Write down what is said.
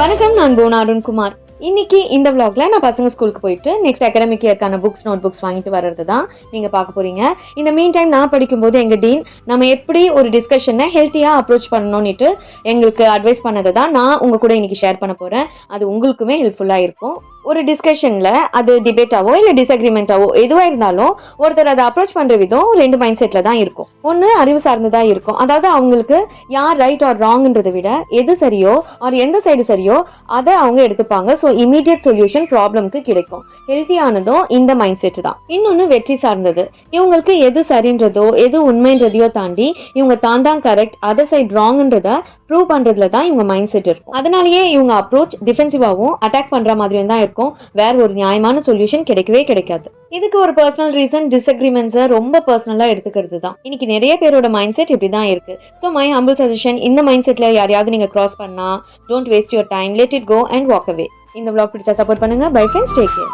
வணக்கம், நான் போனா அருண்குமார். இன்னைக்கு இந்த vlogல நான் பசங்க ஸ்கூலுக்கு போயிட்டு நெக்ஸ்ட் அகாடமிக் இயர்க்கான புக்ஸ் நோட் புக்ஸ் வாங்கிட்டு வர்றது தான் நீங்க பார்க்க போறீங்க. இந்த மீன் டைம் நான் படிக்கும்போது எங்க டீன் நம்ம எப்படி ஒரு டிஸ்கஷனை ஹெல்த்தியா அப்ரோச் பண்ணணும்னுட்டு எங்களுக்கு அட்வைஸ் பண்ணதை தான் நான் உங்க கூட இன்னைக்கு ஷேர் பண்ண போறேன். அது உங்களுக்குமே ஹெல்ப்ஃபுல்லா இருக்கும். ஒரு டிஸ்கஷன்ல அது டிபேட்டாவோ இல்ல டிஸ்அக்ரிமெண்டாவோ எதுவா இருந்தாலும் ஒருத்தர் அதை அப்ரோச் பண்ற விதம் ரெண்டு மைண்ட் செட்ல தான் இருக்கும். ஒன்னு அறிவு சார்ந்ததா இருக்கும், அதாவது அவங்களுக்கு யார் ரைட் ஆர் ராங்ன்றதை விட எது சரியோ ஆர் எந்த சைடு சரியோ அதை அவங்க எடுத்துப்பாங்க. ஸோ இமீடியட் சொல்யூஷன் ப்ராப்ளம்க்கு கிடைக்கும். ஹெல்த்தியானதும் இந்த மைண்ட் செட் தான். இன்னொன்னு வெற்றி சார்ந்தது. இவங்களுக்கு எது சரின்றதோ எது உண்மைன்றதையோ தாண்டி இவங்க தான் கரெக்ட் அதர் சைட் ராங்ன்றத ப்ரூவ் பண்றதுல தான் இவங்க மைண்ட் செட் இருக்கும். அதனாலேயே இவங்க அப்ரோச் டிஃபென்சிவாவும் அட்டாக் பண்ற மாதிரியும் தான் இருக்கும். வேற ஒரு நியாயமான சொல்யூஷன் கிடைக்கவே கிடைக்காது. இதுக்கு ஒரு பர்சனல் ரீசன் டிஸ்அக்ரிமெண்ட்ஸை ரொம்ப பர்சனலா எடுத்துக்கிறது தான். இன்னைக்கு நிறைய பேரோட மைண்ட் செட் இப்படி தான் இருக்கு. ஸோ மை ஹம்பிள் சஜஷன், இந்த மைண்ட் செட்ல யாரையாவது நீங்க கிராஸ் பண்ணா don't waste your time, let it go and walk away. இந்த vlog பிடிச்சா சப்போர்ட் பண்ணுங்க. Bye friends, take care.